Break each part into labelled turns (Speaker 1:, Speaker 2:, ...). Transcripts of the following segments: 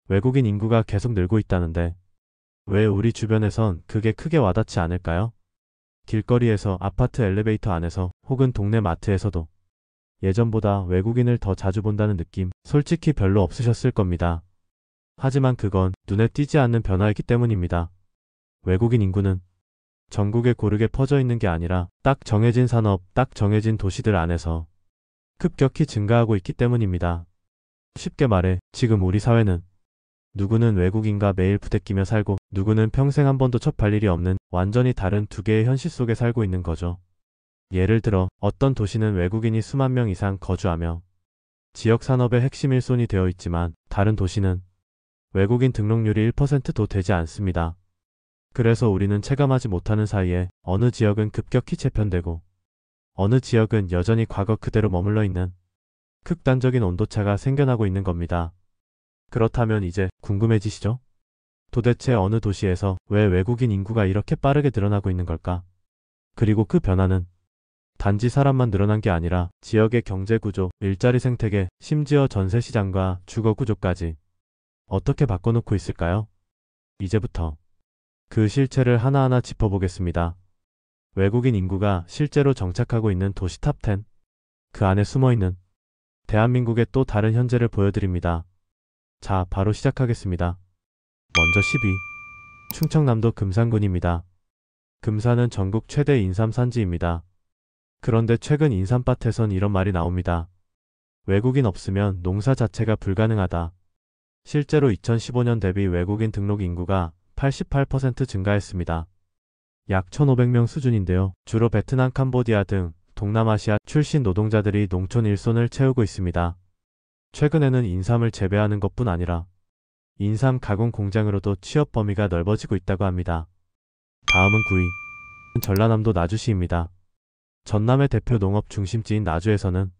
Speaker 1: 외국인 인구가 계속 늘고 있다는데 왜 우리 주변에선 그게 크게 와닿지 않을까요? 길거리에서, 아파트 엘리베이터 안에서, 혹은 동네 마트에서도 예전보다 외국인을 더 자주 본다는 느낌, 솔직히 별로 없으셨을 겁니다. 하지만 그건 눈에 띄지 않는 변화이기 때문입니다. 외국인 인구는 전국에 고르게 퍼져 있는 게 아니라 딱 정해진 산업, 딱 정해진 도시들 안에서 급격히 증가하고 있기 때문입니다. 쉽게 말해, 지금 우리 사회는 누구는 외국인과 매일 부대끼며 살고 누구는 평생 한 번도 접할 일이 없는 완전히 다른 두 개의 현실 속에 살고 있는 거죠. 예를 들어 어떤 도시는 외국인이 수만 명 이상 거주하며 지역 산업의 핵심 일손이 되어 있지만 다른 도시는 외국인 등록률이 1%도 되지 않습니다. 그래서 우리는 체감하지 못하는 사이에 어느 지역은 급격히 재편되고 어느 지역은 여전히 과거 그대로 머물러 있는 극단적인 온도차가 생겨나고 있는 겁니다. 그렇다면 이제 궁금해지시죠? 도대체 어느 도시에서 왜 외국인 인구가 이렇게 빠르게 늘어나고 있는 걸까? 그리고 그 변화는 단지 사람만 늘어난 게 아니라 지역의 경제 구조, 일자리 생태계, 심지어 전세 시장과 주거 구조까지 어떻게 바꿔놓고 있을까요? 이제부터 그 실체를 하나하나 짚어보겠습니다. 외국인 인구가 실제로 정착하고 있는 도시 탑10, 그 안에 숨어있는 대한민국의 또 다른 현재를 보여드립니다. 자, 바로 시작하겠습니다. 먼저 10위, 충청남도 금산군입니다. 금산은 전국 최대 인삼 산지입니다. 그런데 최근 인삼밭에선 이런 말이 나옵니다. 외국인 없으면 농사 자체가 불가능하다. 실제로 2015년 대비 외국인 등록 인구가 88% 증가했습니다. 약 1,500명 수준인데요. 주로 베트남, 캄보디아 등 동남아시아 출신 노동자들이 농촌 일손을 채우고 있습니다. 최근에는 인삼을 재배하는 것뿐 아니라 인삼 가공 공장으로도 취업 범위가 넓어지고 있다고 합니다. 다음은 9위, 전라남도 나주시입니다. 전남의 대표 농업 중심지인 나주에서는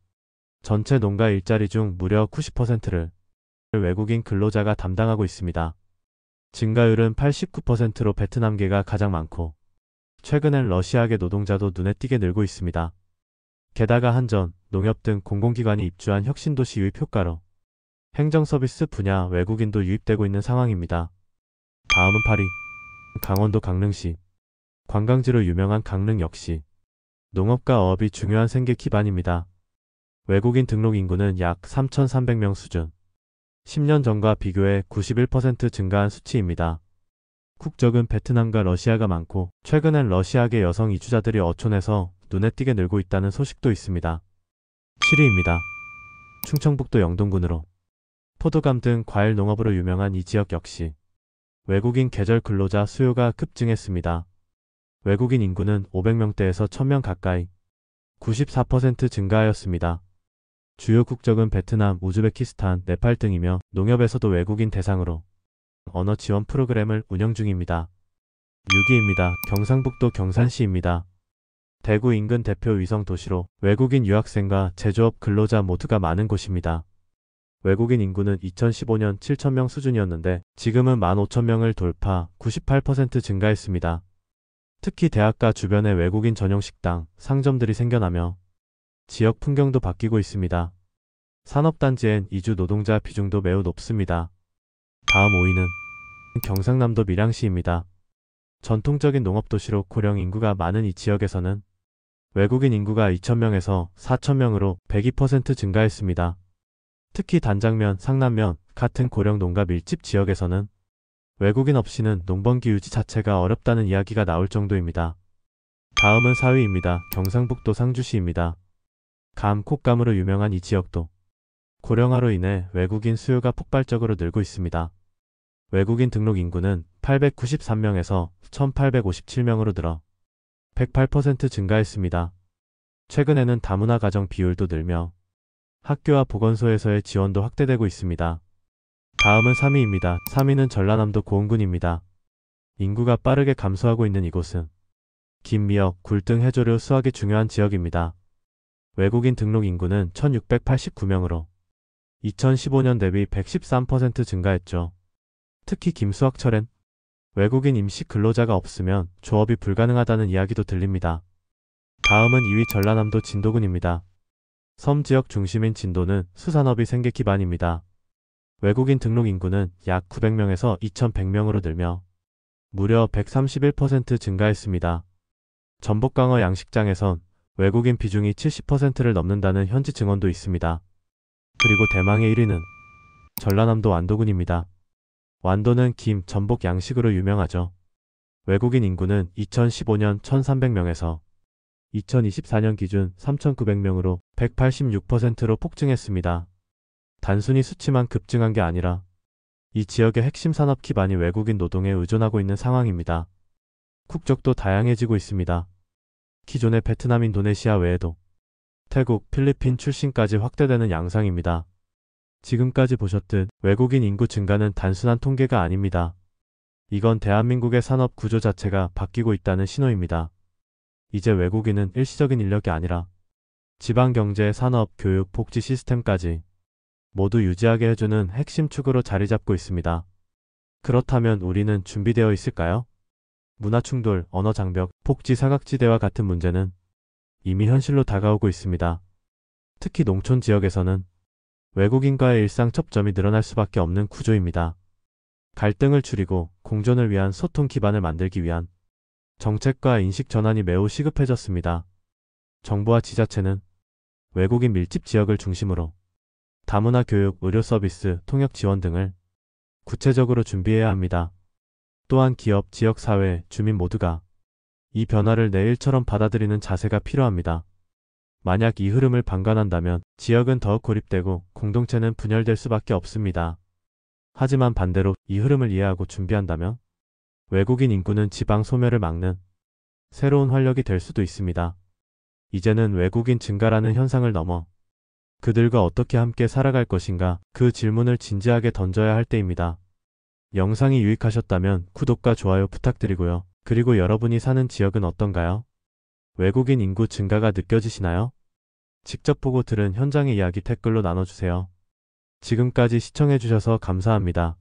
Speaker 1: 전체 농가 일자리 중 무려 90%를 외국인 근로자가 담당하고 있습니다. 증가율은 89%로 베트남계가 가장 많고 최근엔 러시아계 노동자도 눈에 띄게 늘고 있습니다. 게다가 한전, 농협 등 공공기관이 입주한 혁신도시 유입 효과로 행정서비스 분야 외국인도 유입되고 있는 상황입니다. 다음은 8위, 강원도 강릉시. 관광지로 유명한 강릉 역시 농업과 어업이 중요한 생계 기반입니다. 외국인 등록 인구는 약 3,300명 수준. 10년 전과 비교해 91% 증가한 수치입니다. 국적은 베트남과 러시아가 많고 최근엔 러시아계 여성 이주자들이 어촌에서 눈에 띄게 늘고 있다는 소식도 있습니다. 7위입니다. 충청북도 영동군으로 포도감 등 과일 농업으로 유명한 이 지역 역시 외국인 계절 근로자 수요가 급증했습니다. 외국인 인구는 500명대에서 1,000명 가까이 94% 증가하였습니다. 주요 국적은 베트남, 우즈베키스탄, 네팔 등이며 농협에서도 외국인 대상으로 언어 지원 프로그램을 운영 중입니다. 6위입니다. 경상북도 경산시입니다. 대구 인근 대표 위성 도시로 외국인 유학생과 제조업 근로자 모두가 많은 곳입니다. 외국인 인구는 2015년 7,000명 수준이었는데 지금은 15,000명을 돌파 98% 증가했습니다. 특히 대학가 주변에 외국인 전용 식당, 상점들이 생겨나며 지역 풍경도 바뀌고 있습니다. 산업단지엔 이주 노동자 비중도 매우 높습니다. 다음 5위는 경상남도 밀양시입니다. 전통적인 농업도시로 고령 인구가 많은 이 지역에서는 외국인 인구가 2,000명에서 4,000명으로 102% 증가했습니다. 특히 단장면, 상남면 같은 고령 농가 밀집 지역에서는 외국인 없이는 농번기 유지 자체가 어렵다는 이야기가 나올 정도입니다. 다음은 4위입니다. 경상북도 상주시입니다. 감, 콧감으로 유명한 이 지역도 고령화로 인해 외국인 수요가 폭발적으로 늘고 있습니다. 외국인 등록 인구는 893명에서 1,857명으로 늘어 108% 증가했습니다. 최근에는 다문화 가정 비율도 늘며 학교와 보건소에서의 지원도 확대되고 있습니다. 다음은 3위입니다. 3위는 전라남도 고흥군입니다. 인구가 빠르게 감소하고 있는 이곳은 김미역, 굴 등 해조류 수확이 중요한 지역입니다. 외국인 등록 인구는 1,689명으로 2015년 대비 113% 증가했죠. 특히 김수확철엔 외국인 임시 근로자가 없으면 조업이 불가능하다는 이야기도 들립니다. 다음은 2위 전라남도 진도군입니다. 섬 지역 중심인 진도는 수산업이 생계 기반입니다. 외국인 등록 인구는 약 900명에서 2100명으로 늘며 무려 131% 증가했습니다. 전복강어 양식장에선 외국인 비중이 70%를 넘는다는 현지 증언도 있습니다. 그리고 대망의 1위는 전라남도 완도군입니다. 완도는 김, 전복 양식으로 유명하죠. 외국인 인구는 2015년 1300명에서 2024년 기준 3900명으로 186%로 폭증했습니다. 단순히 수치만 급증한 게 아니라 이 지역의 핵심 산업 기반이 외국인 노동에 의존하고 있는 상황입니다. 국적도 다양해지고 있습니다. 기존의 베트남, 인도네시아 외에도 태국, 필리핀 출신까지 확대되는 양상입니다. 지금까지 보셨듯 외국인 인구 증가는 단순한 통계가 아닙니다. 이건 대한민국의 산업 구조 자체가 바뀌고 있다는 신호입니다. 이제 외국인은 일시적인 인력이 아니라 지방경제, 산업, 교육, 복지 시스템까지 모두 유지하게 해주는 핵심 축으로 자리 잡고 있습니다. 그렇다면 우리는 준비되어 있을까요? 문화충돌, 언어장벽, 복지 사각지대와 같은 문제는 이미 현실로 다가오고 있습니다. 특히 농촌 지역에서는 외국인과의 일상 접점이 늘어날 수밖에 없는 구조입니다. 갈등을 줄이고 공존을 위한 소통 기반을 만들기 위한 정책과 인식 전환이 매우 시급해졌습니다. 정부와 지자체는 외국인 밀집 지역을 중심으로 다문화 교육, 의료 서비스, 통역 지원 등을 구체적으로 준비해야 합니다. 또한 기업, 지역사회, 주민 모두가 이 변화를 내 일처럼 받아들이는 자세가 필요합니다. 만약 이 흐름을 방관한다면 지역은 더욱 고립되고 공동체는 분열될 수밖에 없습니다. 하지만 반대로 이 흐름을 이해하고 준비한다면 외국인 인구는 지방 소멸을 막는 새로운 활력이 될 수도 있습니다. 이제는 외국인 증가라는 현상을 넘어 그들과 어떻게 함께 살아갈 것인가, 그 질문을 진지하게 던져야 할 때입니다. 영상이 유익하셨다면 구독과 좋아요 부탁드리고요. 그리고 여러분이 사는 지역은 어떤가요? 외국인 인구 증가가 느껴지시나요? 직접 보고 들은 현장의 이야기 댓글로 나눠주세요. 지금까지 시청해주셔서 감사합니다.